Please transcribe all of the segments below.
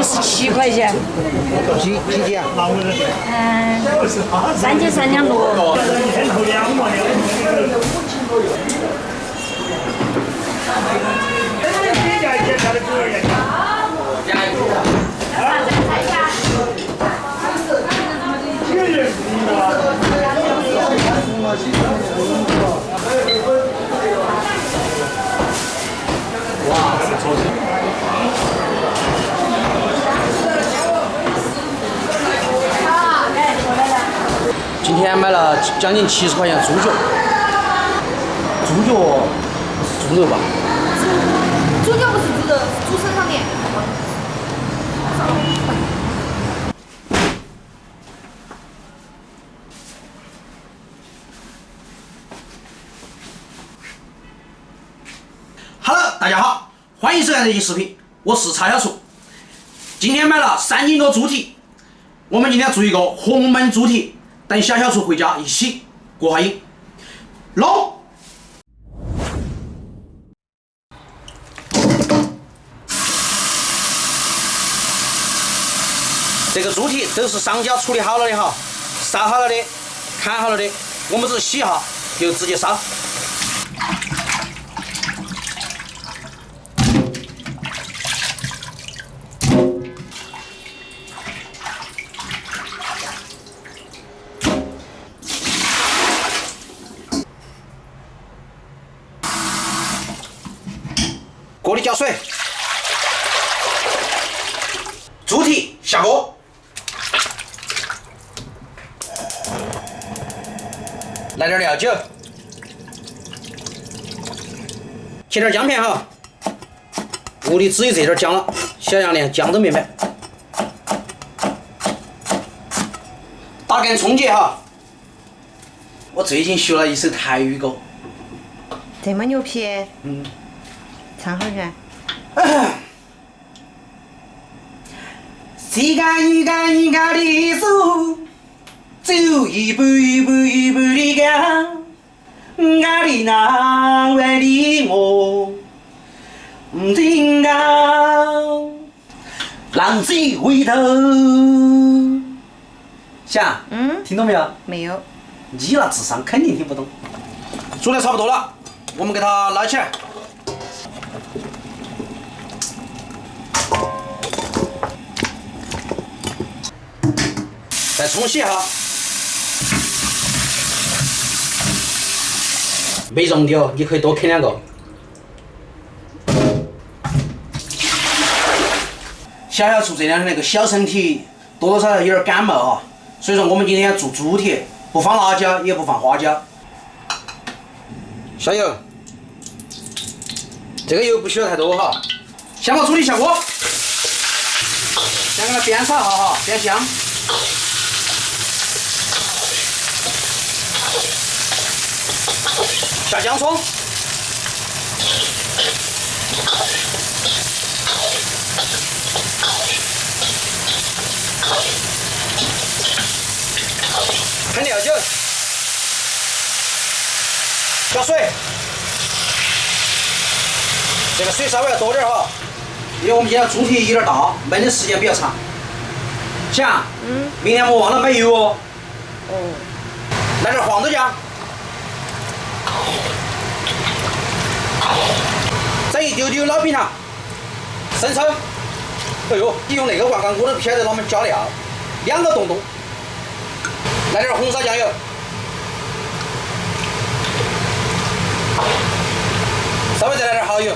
67块钱。几斤啊？3斤3两多。今天买了将近70块钱猪脚，猪脚不是猪肉吧？猪脚不是猪肉，是猪身上的。Hello， 大家好，欢迎收看这期视频，我是叉小厨。今天买了3斤多猪蹄，我们今天做一个红焖猪蹄，等小小厨回家一起过下瘾。弄！这个猪蹄都是商家处理好了的哈，杀好了的，砍好了的，我们只洗一下就直接烧。锅里加水，猪蹄下锅，来点料酒，切点姜片哈。屋里只有这点姜了，小杨连姜都没买。打根葱节哈。我最近学了一首台语歌。这么牛皮？唱好远。时间一间一间的走，走一步一步一步的行，我的那为的我不停高，浪子回头。想，听懂没有？没有。你那智商肯定听不懂。煮的差不多了，我们给它捞起来。再冲洗一下，没溶的哦，你可以多啃2个。小小厨这两天那个小身体多多少少有点感冒啊，所以说我们今天做猪蹄，不放辣椒也不放花椒。下油，这个油不需要太多哈。先把猪蹄下锅，先给它煸炒一下哈，煸香。下姜葱，喷料酒，加水。这个水稍微要多点哈，因为我们今天猪蹄有点大，焖的时间比较长。想，明天莫忘了买油哦。来点黄豆酱。整一丢丢老冰糖，生抽。哎呦，你用那个罐罐，我都不晓得啷们加料，2个洞洞。来点红烧酱油，稍微再来点蚝油。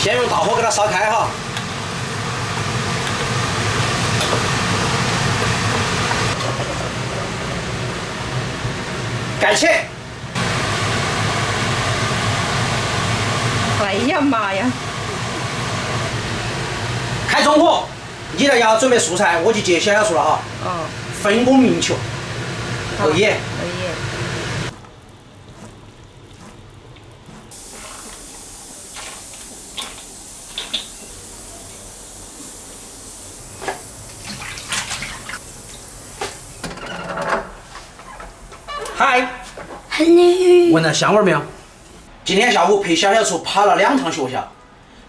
先用大火给它烧开哈。盖起。哎呀妈呀！开中火，你在家准备素材，我去接小小厨了哈。分工明确。可以。来，很绿。闻到香味没有？今天下午陪小小厨跑了2趟学校，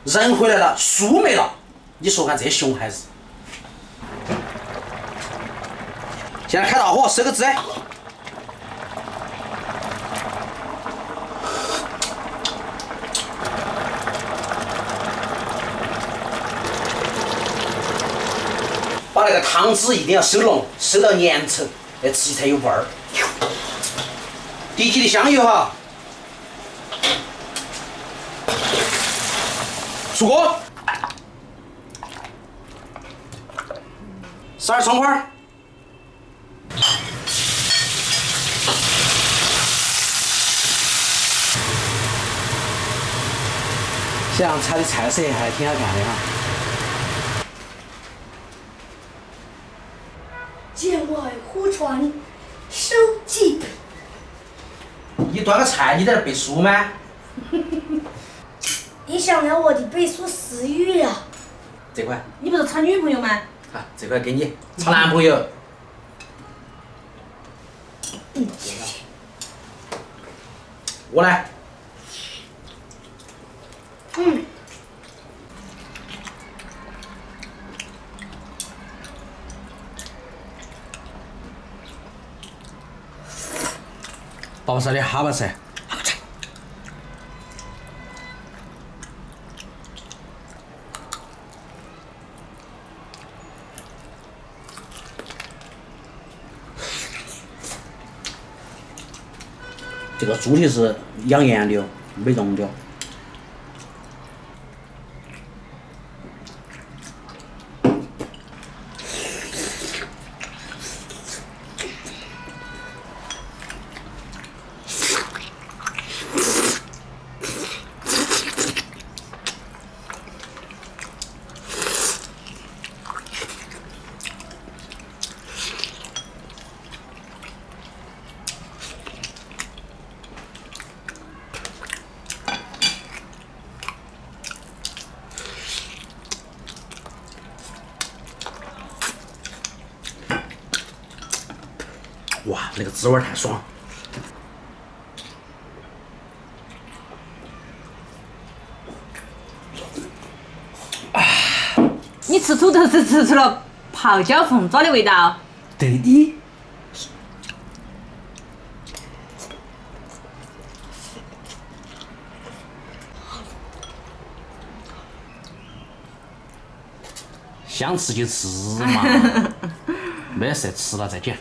人回来了，书没了。你说看这熊孩子。现在开大火，收个汁。把那个汤汁一定要收浓，收到粘稠，那吃起才有味儿。滴几滴香油哈，出锅，撒点葱花，这样炒的菜色还挺好看的哈。剑外忽传收记。你端个菜，你在这背书吗？影响了我的背书食欲了。这块，你不是炒女朋友吗？好，这块给你。炒男朋友。我来。爆烧的哈巴菜，好吃。这个猪蹄是养颜的哦，美容的哦。哇，那个滋味太爽！你吃土豆是吃出了泡椒凤爪的味道。对的。想吃就吃嘛，没事，吃了再讲。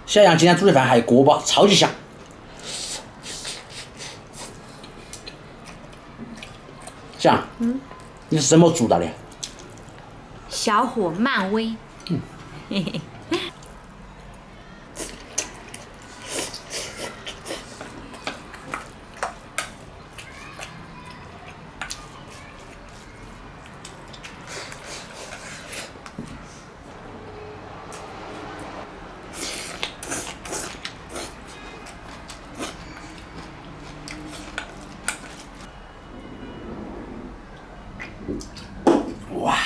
小杨今天煮的饭还有锅巴，超级香。小杨，你是怎么做到的？小火慢煨。嘿嘿。哇！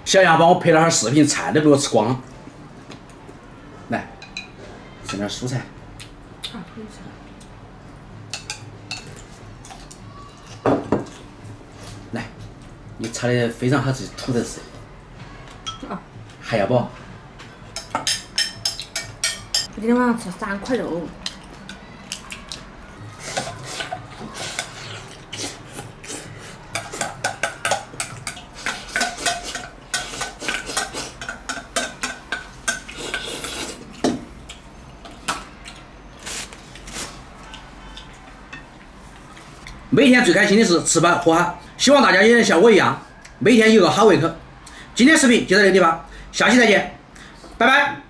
小杨帮我拍了哈视频，菜都被我吃光了。来，剩点蔬菜。来，你炒的非常好吃，土豆丝。还要不？我今天晚上吃3块肉。每天最开心的是吃饱喝好，希望大家也能像我一样，每天有个好胃口。今天视频就到这个地方，下期再见，拜拜。